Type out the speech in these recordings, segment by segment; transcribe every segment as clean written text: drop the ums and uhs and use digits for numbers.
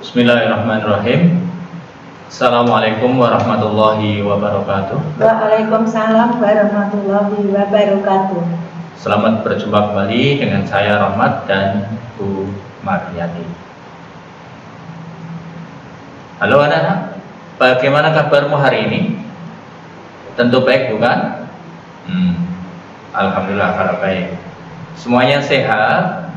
Bismillahirrahmanirrahim. Assalamualaikum warahmatullahi wabarakatuh. Waalaikumsalam warahmatullahi wabarakatuh. Selamat berjumpa kembali dengan saya Rahmat dan Bu Mariyati. Halo anak-anak, bagaimana kabarmu hari ini? Tentu baik bukan? Alhamdulillah kalau baik. Semuanya sehat?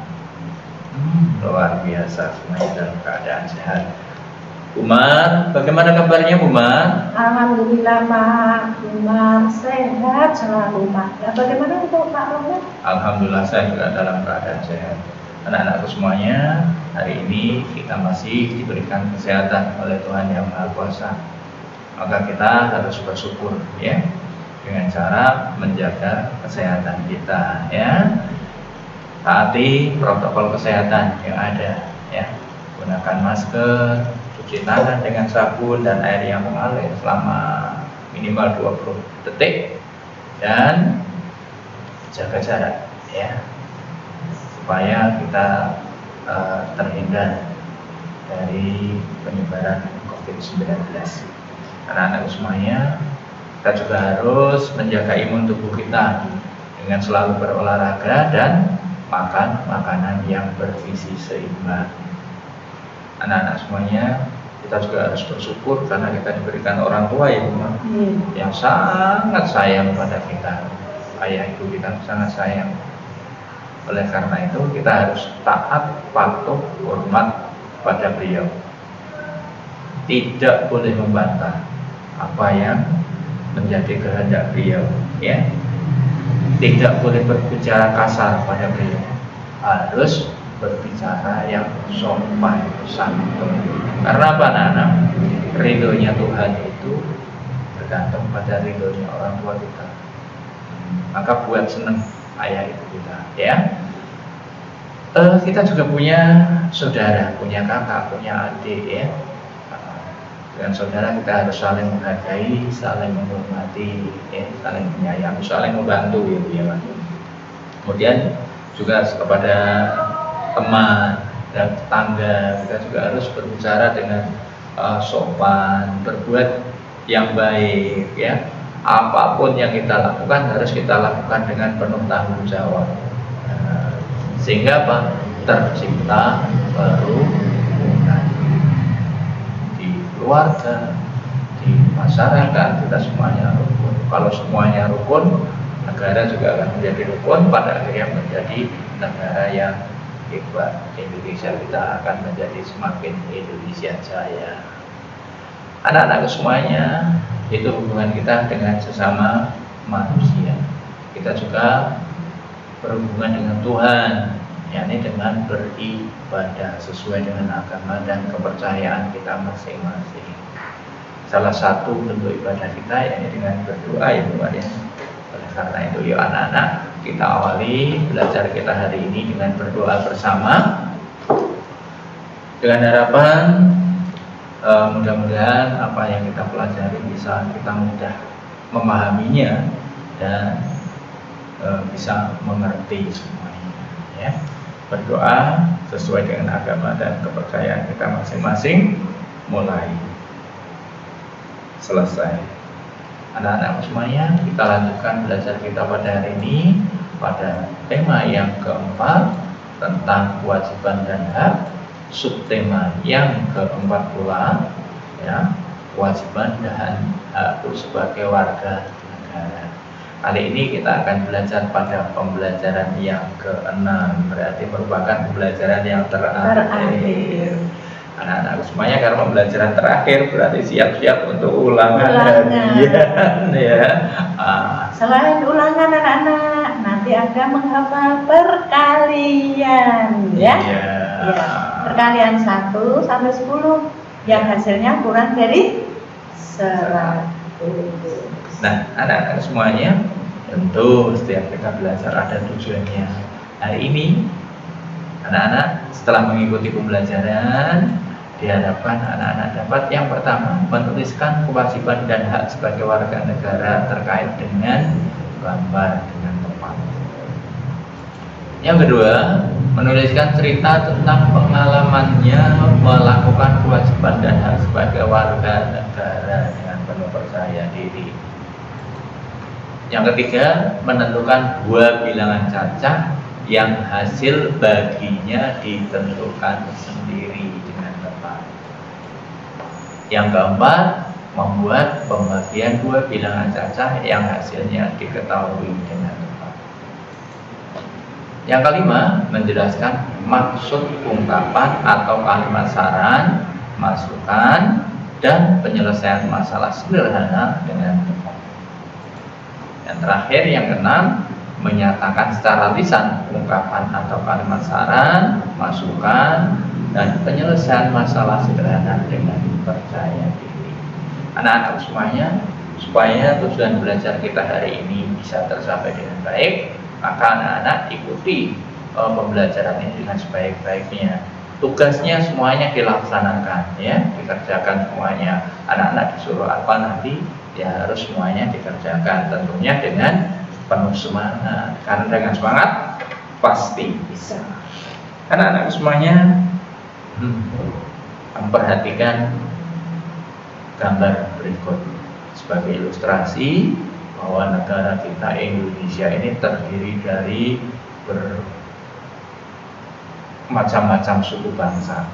Luar biasa, semuanya dalam keadaan sehat. Umar, bagaimana kabarnya Umar? Alhamdulillah Pak Umar sehat selalu Pak. Ya, bagaimana untuk Pak Umar? Alhamdulillah saya juga dalam keadaan sehat. Anak-anakku semuanya, hari ini kita masih diberikan kesehatan oleh Tuhan Yang Maha Kuasa. Maka kita harus bersyukur ya, dengan cara menjaga kesehatan kita ya. Taati protokol kesehatan yang ada ya. Gunakan masker, cuci tangan dengan sabun dan air yang mengalir selama minimal 20 detik dan jaga jarak ya, supaya kita terhindar dari penyebaran COVID-19. Anak-anak semuanya, kita juga harus menjaga imun tubuh kita dengan selalu berolahraga dan makan makanan yang bergizi seimbang. Anak-anak semuanya, kita juga harus bersyukur karena kita diberikan orang tua yang sangat sayang pada kita. Ayah ibu kita sangat sayang. Oleh karena itu kita harus taat, patuh, hormat pada beliau. Tidak boleh membantah apa yang menjadi kehendak beliau ya. Tidak boleh berbicara kasar pada beliau. Harus berbicara yang sopan santun. Karena apa anak-anak? Ridhonya Tuhan itu bergantung pada ridhonya orang tua kita. Maka buat seneng ayah ibu kita ya. Kita juga punya saudara, punya kakak, punya adik ya. Dengan saudara kita harus saling menghargai, saling menghormati, ya, saling menyayangi, saling membantu ya. Kemudian juga kepada teman dan tetangga kita juga harus berbicara dengan sopan, berbuat yang baik ya. Apapun yang kita lakukan harus kita lakukan dengan penuh tanggung jawab. Sehingga apa? Tercipta kerukunan di keluarga, di masyarakat, kita semuanya rukun. Kalau semuanya rukun, negara juga akan menjadi rukun, pada akhirnya menjadi negara yang hebat. Indonesia kita akan menjadi semakin Indonesia jaya. Anak-anak semuanya, itu hubungan kita dengan sesama manusia. Kita juga berhubungan dengan Tuhan, yakni dengan beribadah sesuai dengan agama dan kepercayaan kita masing-masing. Salah satu bentuk ibadah kita yakni dengan berdoa ya Bu ya. Oleh karena itu yuk anak-anak, kita awali belajar kita hari ini dengan berdoa bersama, dengan harapan mudah-mudahan apa yang kita pelajari bisa kita mudah memahaminya dan bisa mengerti semuanya ya. Berdoa sesuai dengan agama dan kepercayaan kita masing-masing. Mulai selesai. Anak-anak semuanya, kita lanjutkan belajar kita pada hari ini pada tema yang keempat tentang kewajiban dan hak. Subtema yang keempat pula ya, kewajiban dan hak sebagai warga negara. Kali ini kita akan belajar pada pembelajaran yang ke-6, berarti merupakan pembelajaran yang terakhir. Anak-anak semuanya, karena pembelajaran terakhir berarti siap-siap untuk ulangan harian ya. Selain ulangan anak-anak, nanti ada menghafal perkalian ya. Perkalian 1 sampai 10 yang hasilnya kurang dari 100. Nah, anak-anak semuanya, tentu setiap kita belajar ada tujuannya. Hari ini anak-anak setelah mengikuti pembelajaran, diharapkan anak-anak dapat yang pertama menuliskan kewajiban dan hak sebagai warga negara terkait dengan gambar dengan tepat. Yang kedua, menuliskan cerita tentang pengalaman pengalamannya melakukan kewajiban dan hak sebagai warga negara dengan penuh percaya diri. Yang ketiga, menentukan 2 bilangan cacah yang hasil baginya ditentukan sendiri dengan tepat. Yang keempat, membuat pembagian 2 bilangan cacah yang hasilnya diketahui dengan tepat. Yang kelima, menjelaskan maksud ungkapan atau kalimat saran, masukan, dan penyelesaian masalah sederhana dengan tepat. Yang terakhir, yang keenam, menyatakan secara lisan ungkapan atau kalimat saran, masukan, dan penyelesaian masalah sederhana dengan percaya diri. Anak-anak semuanya, supaya tujuan belajar kita hari ini bisa tercapai dengan baik, maka anak-anak ikuti pembelajaran ini dengan sebaik-baiknya. Tugasnya semuanya dilaksanakan, ya, dikerjakan semuanya. Anak-anak disuruh apa nanti, ya harus semuanya dikerjakan, tentunya dengan penuh semangat. Karena dengan semangat pasti bisa. Anak-anak semuanya, memperhatikan gambar berikut sebagai ilustrasi bahwa negara kita Indonesia ini terdiri dari bermacam-macam suku bangsa.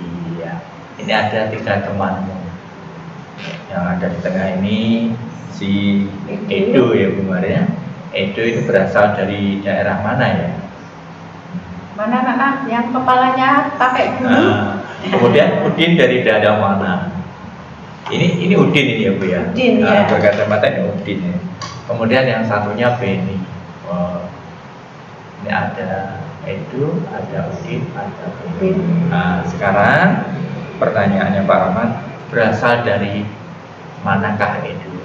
Iya, ini ada 3 temanmu. Yang ada di tengah ini si Edo ya Bu Maria. Edo itu berasal dari daerah mana ya? Mana anak yang kepalanya pakai bulu? Kemudian Udin dari daerah mana? Ini Udin ini ya Bu ya. Udin ya. Berkacamata ini Udin ya. Kemudian yang satunya Beni. Ini ada Edo, ada Udin, ada Beni. Nah, sekarang pertanyaannya Pak Rahmat, berasal dari manakah Edo?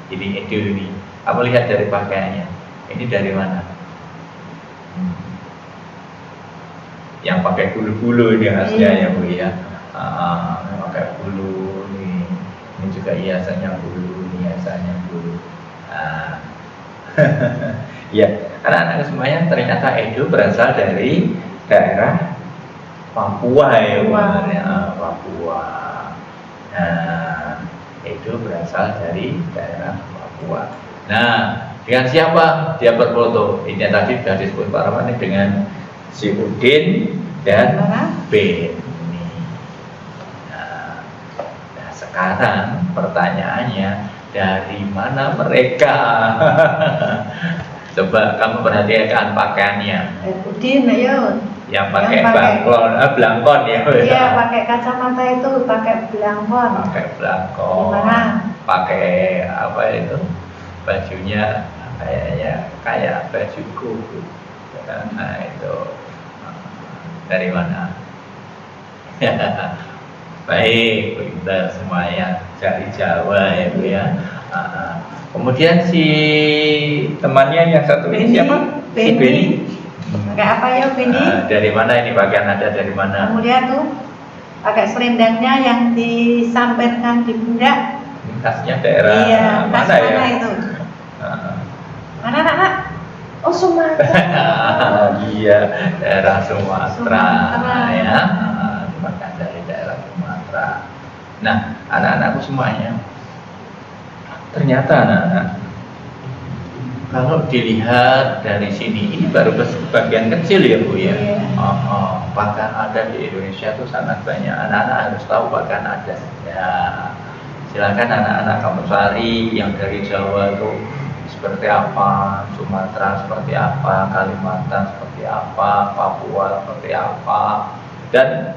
Jadi Edo ini, apa lihat dari pakaiannya? Ini dari mana? Yang pakai bulu-bulu ini khasnya ya Bu ya. Pakai bulu nih. Ini juga hiasannya bulu, ini hiasannya bulu. Ya, anak-anak semuanya ternyata Edo berasal dari daerah Papua ya, Papua. Nah, Edo berasal dari daerah Papua. Nah, dengan siapa dia berfoto? Ini tadi sudah disebut Pak Rahman dengan si Udin dan Beni. Nah, sekarang pertanyaannya, dari mana mereka? Coba kamu perhatikan pakaiannya. Udin, ayo. Yang pakai belangkon ya. Iya, pakai kacamata itu, pakai belangkon. Pakai belangkon. Gimana? Pakai apa itu? Bajunya kayaknya kayak bajuku. Nah, itu dari mana? Baik, kita semuanya dari Jawa ya Bu ya. Kemudian si temannya yang satu ini siapa? Si Beni. Pakai apa ya Beni? Dari mana ini pakaian ada dari mana? Kamu lihat tuh, pakai selendangnya yang disampaikan di pundak. Khasnya daerah khas mana ya? Mana itu? Mana anak? Oh, Sumatera. Iya, daerah Sumatera. Ya. Bahkan dari daerah Sumatera. Nah, anak-anakku semuanya, ternyata anak-anak, kalau dilihat dari sini, ini baru bagian kecil ya Bu ya. Pakaian adat di Indonesia itu sangat banyak. Anak-anak harus tahu pakaian adat. Ya, silakan anak-anak kamu cari yang dari Jawa itu seperti apa, Sumatera seperti apa, Kalimantan seperti apa, Papua seperti apa, dan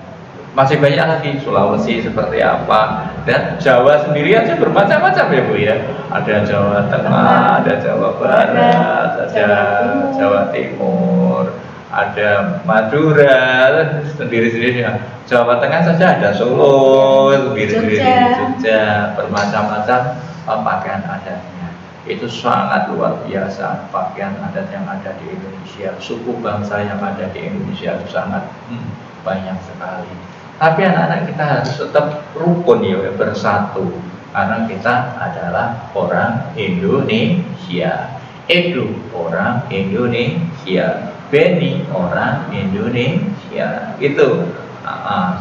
masih banyak lagi, Sulawesi seperti apa, dan Jawa sendiri aja bermacam-macam ya Bu ya. Ada Jawa Tengah, ada Jawa Barat, ada Jawa Timur, ada Madura sendiri-sendiri. Jawa Tengah saja ada Solo sendiri-sendiri, Jogja, bermacam-macam pakaian adatnya. Itu sangat luar biasa pakaian adat yang ada di Indonesia. Suku bangsa yang ada di Indonesia itu sangat banyak sekali. Tapi anak-anak kita harus tetap rukun ya, bersatu, karena kita adalah orang Indonesia. Edu orang Indonesia, Beni orang Indonesia, itu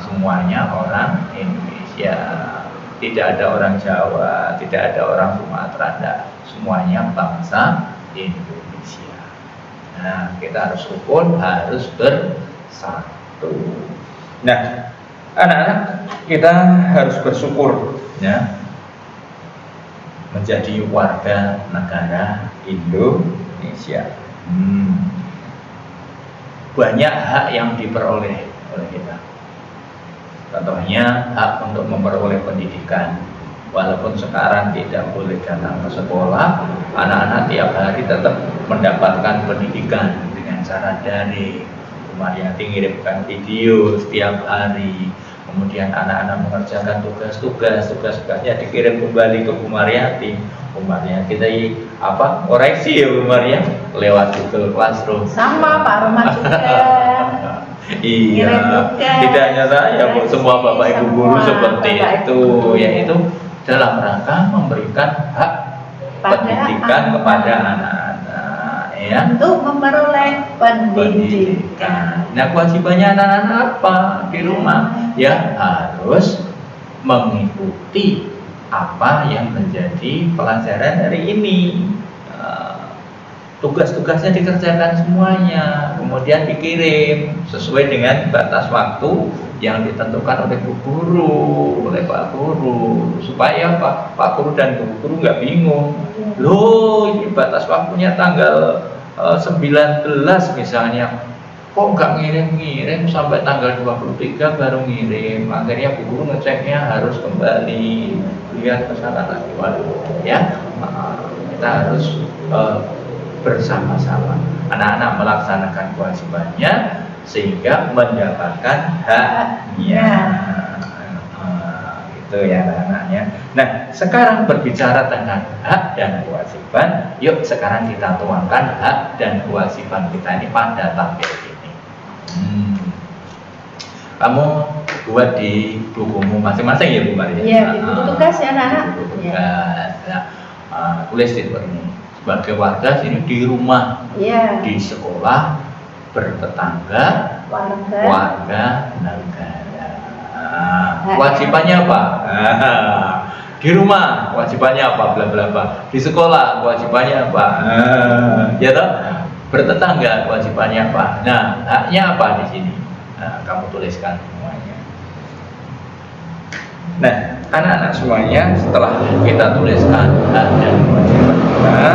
semuanya orang Indonesia. Tidak ada orang Jawa, tidak ada orang Sumatera, enggak. Semuanya bangsa Indonesia. Nah, kita harus rukun, harus bersatu. Nah, anak-anak, kita harus bersyukur, ya, menjadi warga negara Indonesia. Banyak hak yang diperoleh oleh kita. Contohnya hak untuk memperoleh pendidikan. Walaupun sekarang tidak boleh datang ke sekolah, anak-anak tiap hari tetap mendapatkan pendidikan dengan cara daring. Bu Mariyati ngirimkan video setiap hari. Kemudian anak-anak mengerjakan tugasnya dikirim kembali ke Bu Mariyati. Bu Mariyati tadi koreksi ya Bu Mariyati lewat Google Classroom. Sama Pak Roma juga. Iya, tidak hanya saya, semua bapak ibu guru seperti itu, yaitu dalam rangka memberikan hak pendidikan kepada anak-anak, ya. Untuk memperoleh pendidikan. Nah, kewajibannya anak-anak apa di rumah? Ya, harus mengikuti apa yang menjadi pelajaran hari ini. Tugas-tugasnya dikerjakan semuanya, kemudian dikirim sesuai dengan batas waktu yang ditentukan oleh Bu Guru, oleh Pak Guru, supaya Pak Guru dan Bu Guru nggak bingung. Loh, ini batas waktunya tanggal 19 misalnya, kok nggak ngirim sampai tanggal 23 baru ngirim. Akhirnya Bu Guru ngeceknya harus kembali lihat kesalahan lagi. Ya, kita harus bersama-sama anak-anak melaksanakan kewajibannya sehingga mendapatkan haknya. Itu ya anak-anaknya. Nah, sekarang berbicara tentang hak dan kewajiban, yuk sekarang kita tuangkan hak dan kewajiban kita ini pada tabel ini. Kamu buat di bukumu masing-masing ya Bu Maria? Iya, di buku tugas ya anak-anak. Tugas. Tulis di ini. Sebagai warga sini di rumah, di sekolah, bertetangga, warga negara. Kewajibannya apa? Di rumah kewajibannya apa? Bla bla bla. Di sekolah kewajibannya apa? Ya toh? Bertetangga kewajibannya apa? Nah, haknya apa di sini? Nah, kamu tuliskan semuanya. Nah, anak-anak semuanya setelah kita tuliskan hak dan kewajiban kita,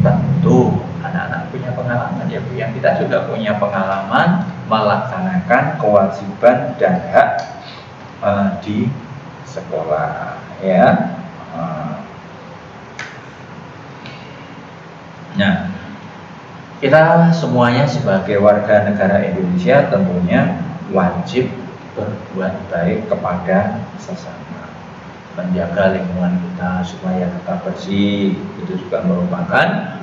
tentu anak-anak punya pengalaman ya Bu, yang kita juga punya pengalaman melaksanakan kewajiban dan hak di sekolah, ya. Nah, kita semuanya sebagai warga negara Indonesia tentunya wajib berbuat baik kepada sesama, menjaga lingkungan kita supaya tetap bersih, itu juga merupakan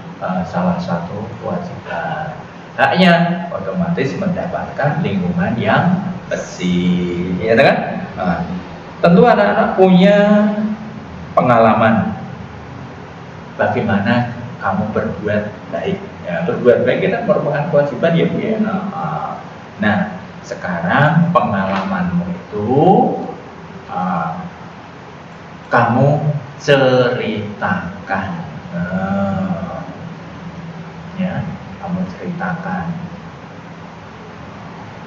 salah satu kewajiban. Haknya otomatis mendapatkan lingkungan yang bersih, ya kan? Tentu anak-anak punya pengalaman bagaimana kamu berbuat baik. Ya, berbuat baik kita merupakan kewajiban ya Bu ya. Nah, sekarang pengalamanmu itu kamu ceritakan, ya, kamu ceritakan.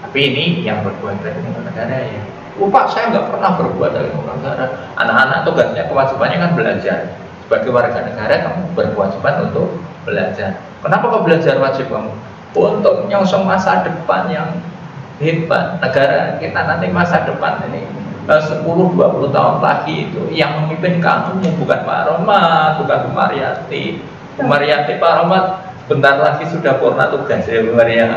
Tapi ini yang berbuat baik dengan negara ya. Pak, saya nggak pernah berbuat baik dengan negara. Anak-anak tugasnya kewajibannya kan belajar. Sebagai warga negara kamu berkewajiban untuk belajar. Kenapa kau belajar wajib kamu? Untuk nyongsong masa depan yang hebat negara kita nanti, masa depan ini 10-20 tahun lagi itu yang memimpin kamu bukan Pak Roma, bukan Bu Mariyati. Bu Mariyati, Pak Roma bentar lagi sudah purna tugas ya Bu Mariyati.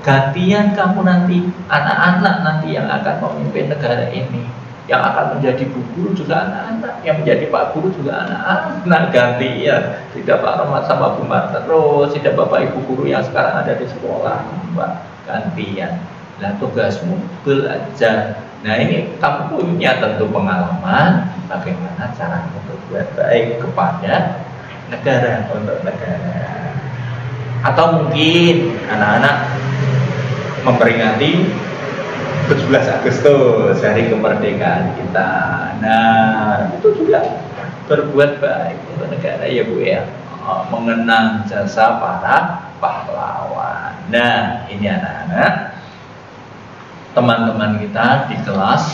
Gantian kamu nanti, anak-anak nanti yang akan memimpin negara ini, yang akan menjadi Bu Guru juga anak-anak, yang menjadi Pak Guru juga anak-anak. Gantian, tidak Pak Roma sama Bu Mar terus, tidak Bapak Ibu Guru yang sekarang ada di sekolah, Mbak. Gantian. Nah, tugasmu belajar. Nah, ini kamu punya tentu pengalaman bagaimana cara berbuat baik kepada negara, untuk negara. Atau mungkin anak-anak memperingati 17 Agustus hari kemerdekaan kita. Nah, itu juga berbuat baik untuk negara ya Bu ya. Mengenang jasa para pahlawan. Nah, ini anak-anak, teman-teman kita di kelas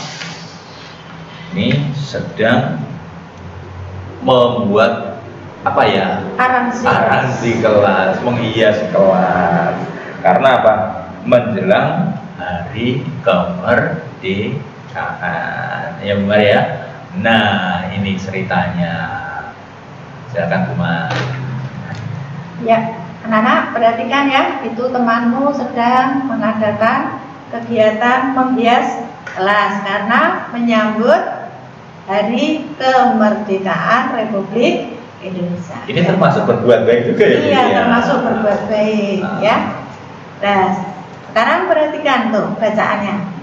ini sedang membuat apa ya? Aransi kelas, menghias kelas. Karena apa? Menjelang hari kemerdekaan. Ya benar ya. Nah, ini ceritanya. Silakan Bu Ma. Ya, anak-anak perhatikan ya, itu temanmu sedang mengadakan kegiatan menghias kelas karena menyambut hari kemerdekaan Republik Indonesia. Ini termasuk berbuat baik juga ya? Iya, termasuk berbuat baik ya. Nah, sekarang perhatikan tuh bacaannya.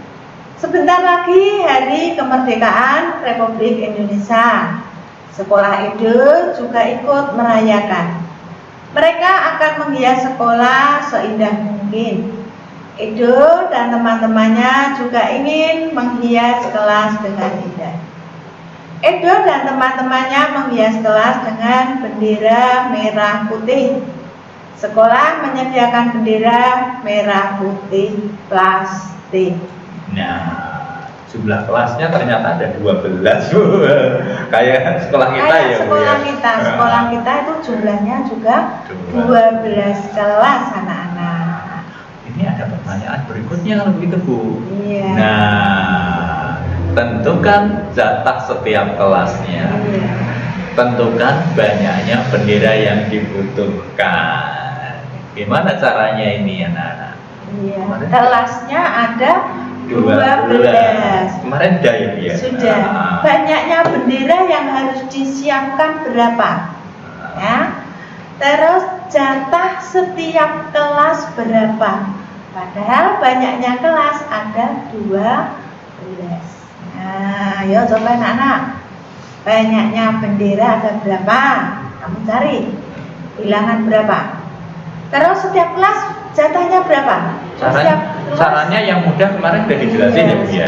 Sebentar lagi hari kemerdekaan Republik Indonesia. Sekolah Edo juga ikut merayakan. Mereka akan menghias sekolah seindah mungkin. Edo dan teman-temannya juga ingin menghias kelas dengan indah. Edo dan teman-temannya menghias kelas dengan bendera merah putih. Sekolah menyediakan bendera merah putih plastik. Nah, jumlah kelasnya ternyata ada 12 Bu. Kayak sekolah kita Kayak ya Bu sekolah ya? kita, sekolah kita itu jumlahnya juga 12 kelas anak-anak. Ini ada pertanyaan berikutnya kalau begitu Bu. Iya. Nah, tentukan jatah setiap kelasnya. Iya. Tentukan banyaknya bendera yang dibutuhkan. Gimana caranya ini anak-anak? Iya. Kelasnya ada 12. Kemarin udah ya Bu ya? Sudah. Banyaknya bendera yang harus disiapkan berapa? Ya. Terus jatah setiap kelas berapa? Padahal banyaknya kelas ada 12. Nah, ayo coba anak-anak. Banyaknya bendera ada berapa? Kamu cari. Bilangan berapa? Terus setiap kelas jatahnya berapa? Caranya yang mudah kemarin sudah dijelasin ya Bu ya.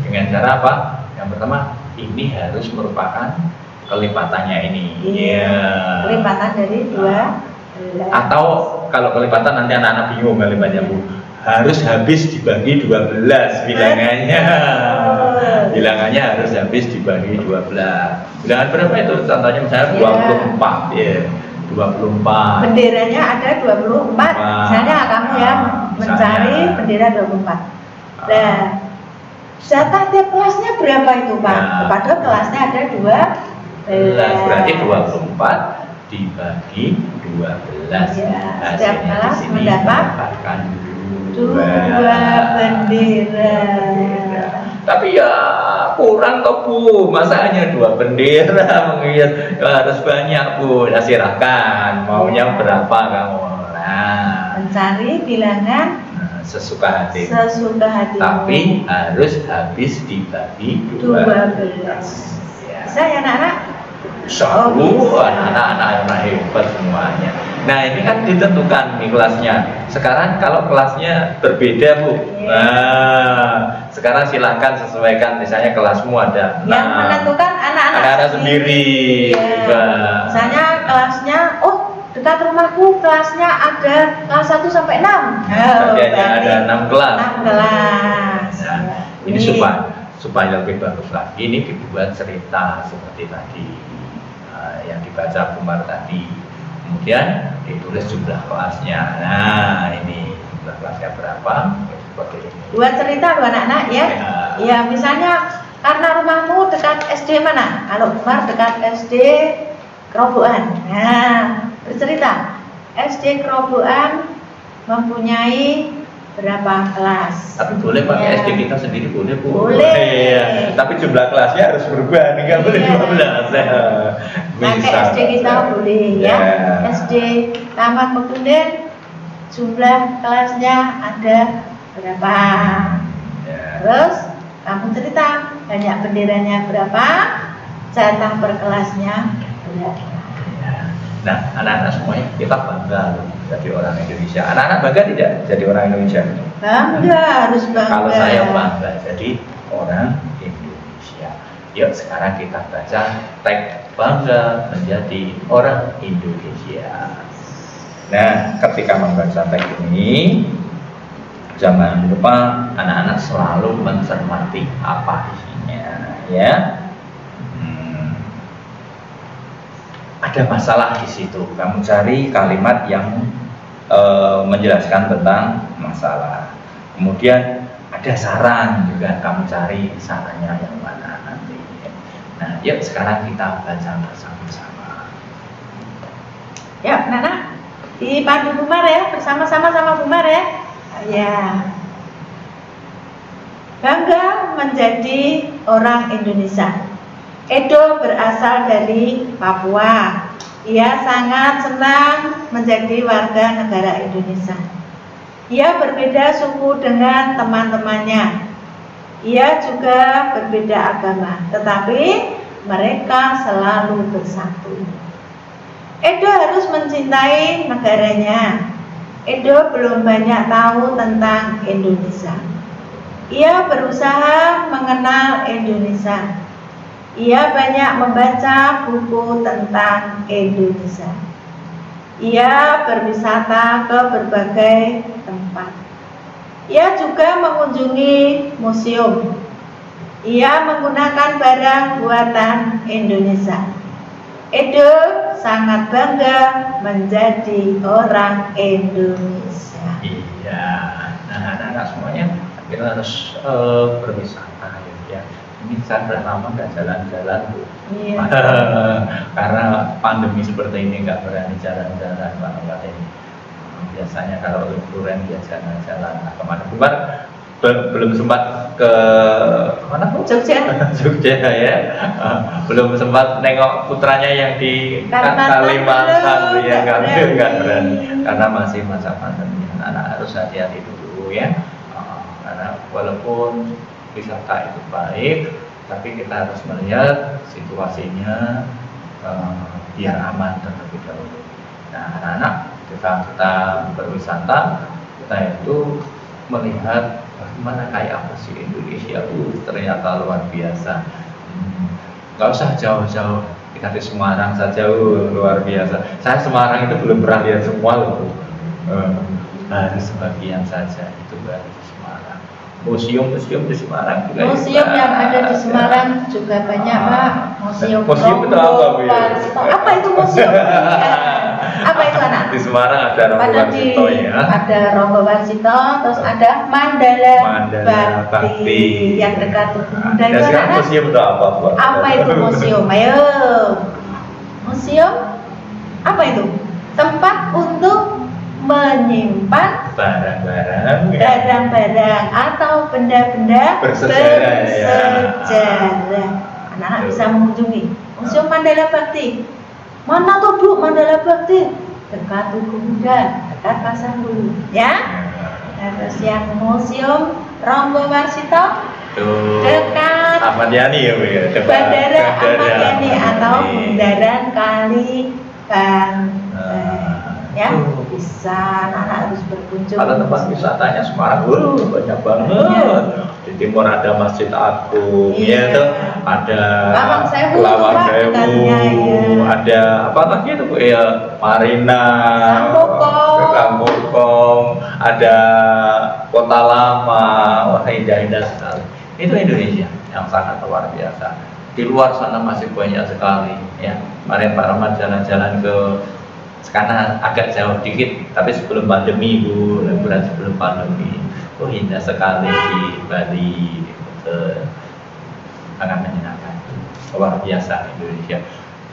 Dengan cara apa? Yang pertama, ini harus merupakan kelipatannya ini. Iya. Kelipatan dari 12. Atau kalau kelipatan nanti anak-anak bingung kalimatnya Bu. Harus habis dibagi 12 bilangannya. Bilangannya harus habis dibagi 12. Bilangan berapa itu? Contohnya misalnya 24 ya. 24. Benderanya ada 24. Misalnya kamu ya mencari bendera 24. Nah, jatah tiap kelasnya berapa itu Pak? Padahal kelasnya ada 12. Berarti 24 dibagi 12. Ya, setiap kelas mendapatkan 2 bendera. Tapi ya kurang kok Bu, masa hanya 2 bendera menghias? Harus banyak Bu. Ya silahkan, maunya berapa kamu? Nah, mencari bilangan sesuka hati. Sesuka hati. Tapi harus habis dibagi 12. Bisa ya anak-anak? Anak-anak yang hebat semuanya. Nah, ini kan ditentukan nih kelasnya. Sekarang kalau kelasnya berbeda Bu, nah sekarang silahkan sesuaikan. Misalnya kelasmu ada yang menentukan anak-anak sendiri. Misalnya kelasnya, dekat rumahku kelasnya ada kelas 1 sampai 6. Ada 6 kelas. 6 kelas. Nah, ini supaya lebih bagus lagi, ini dibuat cerita seperti tadi yang dibaca Bumar tadi. Kemudian ditulis jumlah kelasnya. Nah, ini jumlah kelasnya berapa? Seperti ini. Buat cerita loh anak-anak ya. Ya, misalnya karena rumahmu dekat SD mana? Kalau Bumar dekat SD Kerobokan. Nah, bercerita. SD Kerobokan mempunyai berapa kelas? Tapi boleh pakai SD kita sendiri boleh Bu. Boleh. Ya. Tapi jumlah kelasnya harus berubah, nggak boleh 12. Pakai SD kita boleh ya. SD Taman Pegundan jumlah kelasnya ada berapa? Terus kamu cerita banyak benderanya berapa? Jatah per kelasnya berapa? Nah, anak-anak semuanya kita bangga loh jadi orang Indonesia. Anak-anak bangga tidak jadi orang Indonesia? Bangga, harus bangga. Kalau saya bangga jadi orang Indonesia. Yuk sekarang kita baca teks bangga menjadi orang Indonesia. Nah, ketika membaca teks ini, jangan lupa anak-anak selalu mencermati apa isinya, ya. Ada masalah di situ. Kamu cari kalimat yang menjelaskan tentang masalah. Kemudian ada saran juga. Kamu cari sarannya yang mana nanti. Nah, yuk sekarang kita baca bersama-sama. Ya, Nana, dipandu Bumar ya, bersama-sama sama Bumar ya. Ya. Bangga menjadi orang Indonesia. Edo berasal dari Papua. Ia sangat senang menjadi warga negara Indonesia. Ia berbeda suku dengan teman-temannya. Ia juga berbeda agama, tetapi mereka selalu bersatu. Edo harus mencintai negaranya. Edo belum banyak tahu tentang Indonesia. Ia berusaha mengenal Indonesia. Ia banyak membaca buku tentang Indonesia. Ia berwisata ke berbagai tempat. Ia juga mengunjungi museum. Ia menggunakan barang buatan Indonesia. Edo sangat bangga menjadi orang Indonesia. Iya, nah anak-anak semuanya kita harus berwisata ya. Ini saya sudah lama nggak jalan-jalan Bu. Iya. Karena pandemi seperti ini nggak berani jalan-jalan Pak ini. Biasanya kalau liburan ya jalan-jalan. Nah, kemana Bumar belum sempat ke mana Bu? Jogja. Jogja ya. Belum sempat nengok putranya yang di Kalimantan ya, nggak berani karena masih masa pandemi. Anak harus hati-hati dulu ya. Karena walaupun wisata itu baik, tapi kita harus melihat situasinya biar aman terlebih dahulu. Nah, anak-anak kita berwisata, kita itu melihat bagaimana kayak apa sih Indonesia ternyata luar biasa. Gak usah jauh-jauh, kita di Semarang saja luar biasa. Saya Semarang itu belum pernah lihat semua loh. Baru sebagian saja itu baru di Semarang. Museum-museum di Semarang juga. Museum yang ada di Semarang juga banyak Pak. Museum itu apa Bu? Apa itu museum? Apa itu anak? Di Semarang ada Ronggo Warsito ya. Ada Ronggo Warsito, terus ada Mandala Bakti yang dekat Bunda itu anak. Museum itu apa Bu? Apa itu museum? Ayo. Museum apa itu? Tempat untuk menyimpan barang-barang atau benda-benda bersejarah. Anak-anak bisa mengunjungi Museum Mandala Bakti. Mana tuh Bu Mandala Bakti? Dekat Tugu Bunda, dekat Pasar Bulu, ya. Terus yang Museum Ronggo Warsito dekat Ahmad Yani ya Bu ya. Bandara Ahmad Yani atau Bundaran Kali Banten. Ya, bisa anak harus berkunjung. Kalau tempat wisatanya Semarang banyak banget. Di timur ada Masjid Agung, ya itu ada Lawang Sewu, ada apa lagi itu Bu ya, Marina, Kampung, ada Kota Lama, wah indah-indah sekali. Itu Indonesia yang sangat luar biasa. Di luar sana masih banyak sekali. Ya, kemarin Pak Rahmat jalan-jalan ke karena agak jauh dikit, tapi sebelum pandemi Bu, liburan sebelum pandemi, indah sekali di Bali, sangat menyenangkan, luar biasa Indonesia.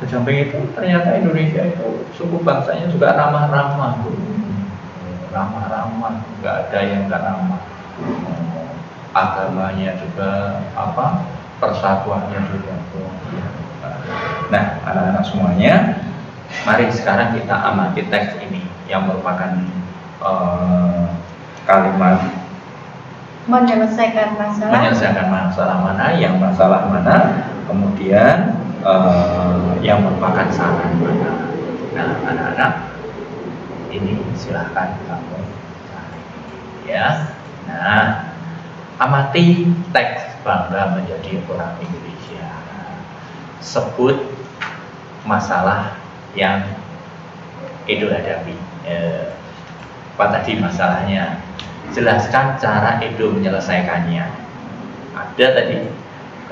Sesamping itu ternyata Indonesia itu suku bangsanya juga ramah-ramah Bu, ramah-ramah, nggak ada yang nggak ramah. Agamanya juga persatuannya juga. Nah, anak-anak semuanya, mari sekarang kita amati teks ini yang merupakan kalimat menyelesaikan masalah mana, kemudian yang merupakan saran mana. Nah, anak-anak, ini silahkan kamu cari ya. Nah, amati teks Bangga Menjadi Orang Indonesia. Sebut masalah yang Edo hadapi. Apa tadi masalahnya? Jelaskan cara Edo menyelesaikannya. Ada tadi.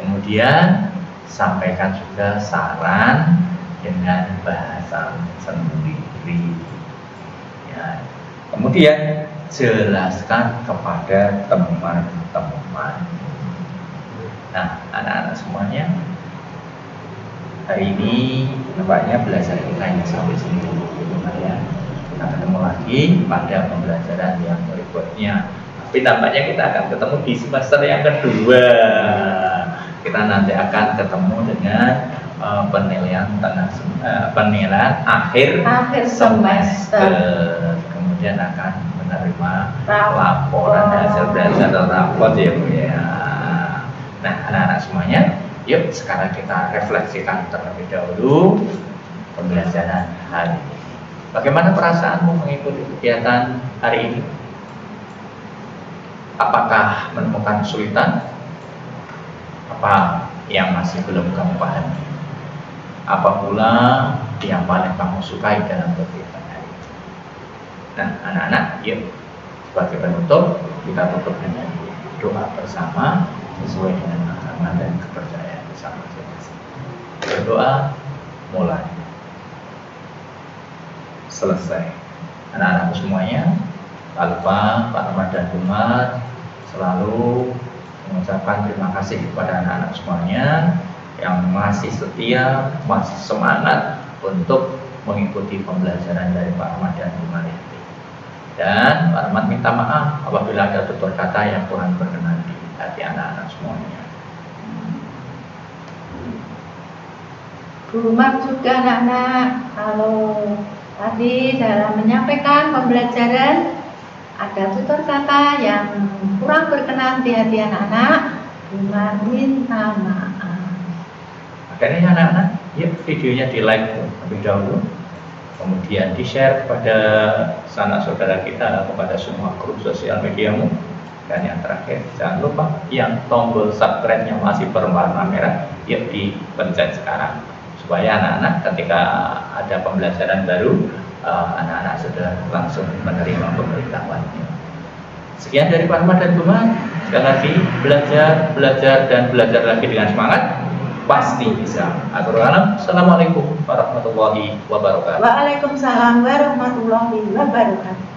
Kemudian sampaikan juga saran dengan bahasa sendiri. Ya. Kemudian jelaskan kepada teman-teman. Nah, anak-anak semuanya, hari ini nampaknya belajar kita hanya sampai sini ya. Kita ketemu lagi pada pembelajaran yang berikutnya. Tapi nampaknya kita akan ketemu di semester yang kedua. Kita nanti akan ketemu dengan penilaian akhir semester. Kemudian akan menerima laporan hasil belajar dan rapor ya Bu ya. Nah, anak-anak semuanya, yuk sekarang kita refleksikan terlebih dahulu pembelajaran hari ini. Bagaimana perasaanmu mengikuti kegiatan hari ini? Apakah menemukan kesulitan? Apa yang masih belum kamu pahami? Apa pula yang paling kamu sukai dalam kegiatan hari ini? Nah, anak-anak, yuk sebagai penutup kita tutup dengan doa bersama sesuai dengan agama dan kepercayaan bersama masing-masing. Berdoa mulai. Selesai. Anak-anakku semuanya, tak lupa Pak Ahmad dan Umar selalu mengucapkan terima kasih kepada anak-anak semuanya yang masih setia, masih semangat untuk mengikuti pembelajaran dari Pak Ahmad dan Umar ini. Dan Pak Ahmad minta maaf apabila ada tutur kata yang kurang berkenan di hati anak-anak semuanya. Bu Umar juga anak-anak, kalau tadi dalam menyampaikan pembelajaran ada tutur kata yang kurang berkenan di hati anak-anak, Bu Umar minta maaf. Akhirnya anak-anak, yuk videonya di like terlebih dahulu, kemudian di share kepada sanak saudara kita, kepada semua grup sosial mediamu. Dan yang terakhir, jangan lupa yang tombol subscribe-nya masih berwarna merah, yuk dipencet sekarang supaya anak-anak ketika ada pembelajaran baru, anak-anak sudah langsung menerima pemberitahuannya. Sekian dari Pak Ahmad dan Bu Umar. Sekali lagi belajar dan belajar lagi dengan semangat, pasti bisa. Assalamualaikum warahmatullahi wabarakatuh. Waalaikumsalam warahmatullahi wabarakatuh.